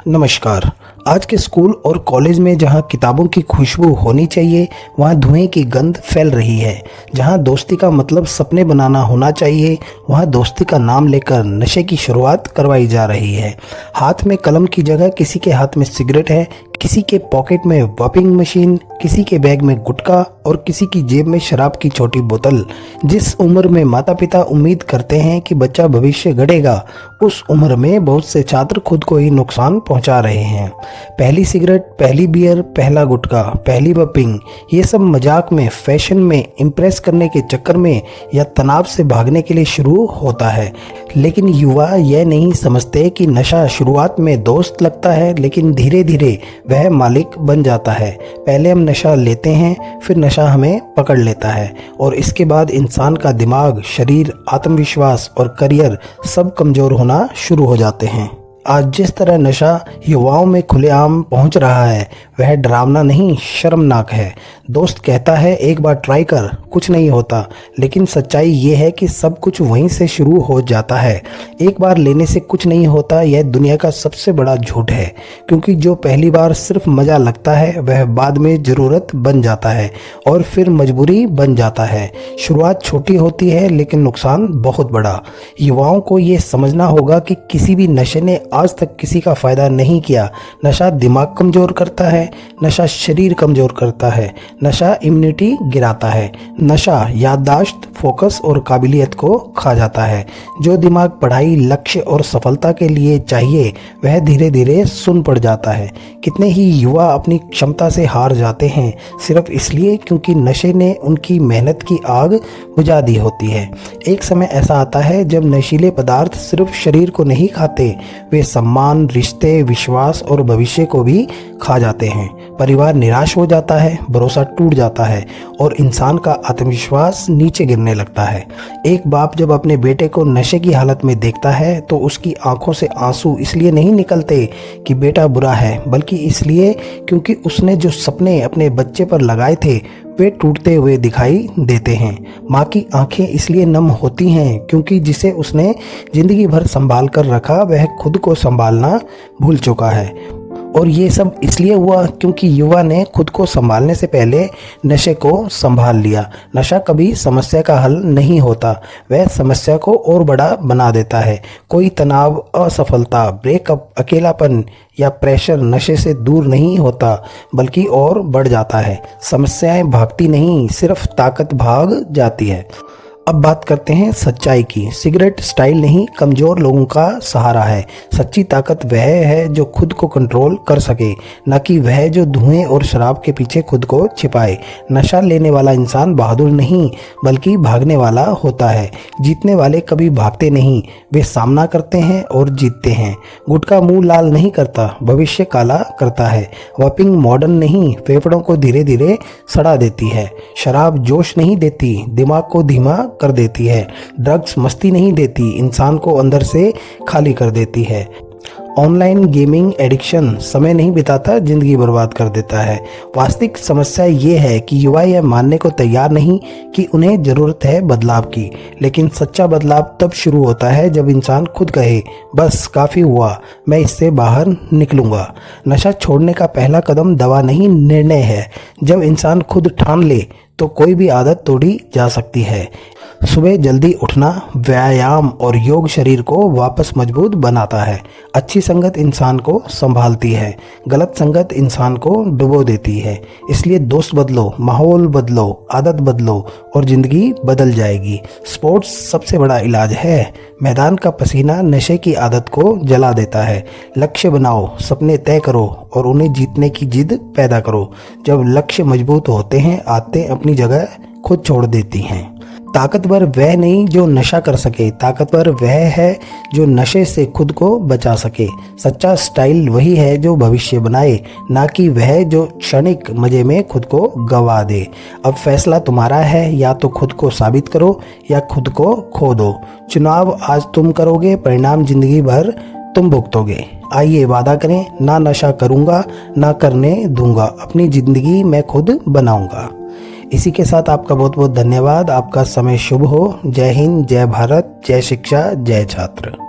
नमस्कार। आज के स्कूल और कॉलेज में जहां किताबों की खुशबू होनी चाहिए वहां धुएं की गंध फैल रही है। जहां दोस्ती का मतलब सपने बनाना होना चाहिए वहां दोस्ती का नाम लेकर नशे की शुरुआत करवाई जा रही है। हाथ में कलम की जगह किसी के हाथ में सिगरेट है, किसी के पॉकेट में वॉपिंग मशीन, किसी के बैग में गुटखा और किसी की जेब में शराब की छोटी बोतल। जिस उम्र में माता पिता उम्मीद करते हैं कि बच्चा भविष्य गढ़ेगा, उस उम्र में बहुत से छात्र खुद को ही नुकसान पहुंचा रहे हैं। पहली सिगरेट, पहली बियर, पहला गुटखा, पहली वॉपिंग, ये सब मजाक में, फैशन में, इम्प्रेस करने के चक्कर में या तनाव से भागने के लिए शुरू होता है। लेकिन युवा यह नहीं समझते कि नशा शुरुआत में दोस्त लगता है, लेकिन धीरे धीरे वह मालिक बन जाता है। पहले हम नशा लेते हैं, फिर नशा हमें पकड़ लेता है और इसके बाद इंसान का दिमाग, शरीर, आत्मविश्वास और करियर सब कमजोर होना शुरू हो जाते हैं। आज जिस तरह नशा युवाओं में खुलेआम पहुंच रहा है वह डरावना नहीं, शर्मनाक है। दोस्त कहता है एक बार ट्राई कर, कुछ नहीं होता, लेकिन सच्चाई ये है कि सब कुछ वहीं से शुरू हो जाता है। एक बार लेने से कुछ नहीं होता, यह दुनिया का सबसे बड़ा झूठ है, क्योंकि जो पहली बार सिर्फ मज़ा लगता है वह बाद में ज़रूरत बन जाता है और फिर मजबूरी बन जाता है। शुरुआत छोटी होती है लेकिन नुकसान बहुत बड़ा। युवाओं को ये समझना होगा कि किसी भी नशे ने आज तक किसी का फायदा नहीं किया। नशा दिमाग कमजोर करता है, नशा शरीर कमजोर करता है, नशा इम्यूनिटी गिराता है, नशा याददाश्त, फोकस और काबिलियत को खा जाता है। जो दिमाग पढ़ाई, लक्ष्य और सफलता के लिए चाहिए वह धीरे धीरे सुन पड़ जाता है। कितने ही युवा अपनी क्षमता से हार जाते हैं सिर्फ इसलिए क्योंकि नशे ने उनकी मेहनत की आग बुझा दी होती है। एक समय ऐसा आता है जब नशीले पदार्थ सिर्फ शरीर को नहीं खाते, वे सम्मान, रिश्ते, विश्वास और भविष्य को भी खा जाते हैं। परिवार निराश हो जाता है, भरोसा टूट जाता है और इंसान का आत्मविश्वास नीचे गिरने लगता है। एक बाप जब अपने बेटे को नशे की हालत में देखता है तो उसकी आंखों से आंसू इसलिए नहीं निकलते कि बेटा बुरा है, बल्कि इसलिए क्योंकि उसने जो सपने अपने बच्चे पर लगाए थे वे टूटते हुए दिखाई देते हैं। माँ की आंखें इसलिए नम होती हैं क्योंकि जिसे उसने जिंदगी भर संभाल कर रखा वह खुद को संभालना भूल चुका है। और ये सब इसलिए हुआ क्योंकि युवा ने खुद को संभालने से पहले नशे को संभाल लिया। नशा कभी समस्या का हल नहीं होता, वह समस्या को और बड़ा बना देता है। कोई तनाव, असफलता, ब्रेकअप, अकेलापन या प्रेशर नशे से दूर नहीं होता बल्कि और बढ़ जाता है। समस्याएं भागती नहीं, सिर्फ ताकत भाग जाती है। अब बात करते हैं सच्चाई की। सिगरेट स्टाइल नहीं, कमज़ोर लोगों का सहारा है। सच्ची ताकत वह है जो खुद को कंट्रोल कर सके, न कि वह जो धुएं और शराब के पीछे खुद को छिपाए। नशा लेने वाला इंसान बहादुर नहीं बल्कि भागने वाला होता है। जीतने वाले कभी भागते नहीं, वे सामना करते हैं और जीतते हैं। गुटखा मुंह लाल नहीं करता, भविष्य काला करता है। वॉपिंग मॉडर्न नहीं, फेफड़ों को धीरे धीरे सड़ा देती है। शराब जोश नहीं देती, दिमाग को धीमा कर देती है। ड्रग्स मस्ती नहीं देती, इंसान को अंदर से खाली कर देती है। ऑनलाइन गेमिंग एडिक्शन समय नहीं बिताता, जिंदगी बर्बाद कर देता है। वास्तविक समस्या ये है कि युवा यह मानने को तैयार नहीं कि उन्हें जरूरत है बदलाव की, लेकिन सच्चा बदलाव तब शुरू होता है जब इंसान खुद कहे बस काफ़ी हुआ, मैं इससे बाहर निकलूंगा। नशा छोड़ने का पहला कदम दवा नहीं, निर्णय है। जब इंसान खुद ठान ले तो कोई भी आदत तोड़ी जा सकती है। सुबह जल्दी उठना, व्यायाम और योग शरीर को वापस मजबूत बनाता है। अच्छी संगत इंसान को संभालती है, गलत संगत इंसान को डुबो देती है। इसलिए दोस्त बदलो, माहौल बदलो, आदत बदलो और जिंदगी बदल जाएगी। स्पोर्ट्स सबसे बड़ा इलाज है। मैदान का पसीना नशे की आदत को जला देता है। लक्ष्य बनाओ, सपने तय करो और उन्हें जीतने की जिद पैदा करो। जब लक्ष्य मजबूत होते हैं, आदतें अपनी जगह खुद छोड़ देती हैं। ताकतवर वह नहीं जो नशा कर सके, ताकतवर वह है जो नशे से खुद को बचा सके। सच्चा स्टाइल वही है जो भविष्य बनाए, ना कि वह जो क्षणिक मजे में खुद को गवा दे। अब फैसला तुम्हारा है, या तो खुद को साबित करो या खुद को खो दो। चुनाव आज तुम करोगे, परिणाम जिंदगी भर तुम भुगतोगे। आइए वादा करें, ना नशा करूँगा, ना करने दूंगा, अपनी जिंदगी मैं खुद बनाऊंगा। इसी के साथ आपका बहुत बहुत धन्यवाद। आपका समय शुभ हो। जय हिंद, जय भारत, जय शिक्षा, जय छात्र।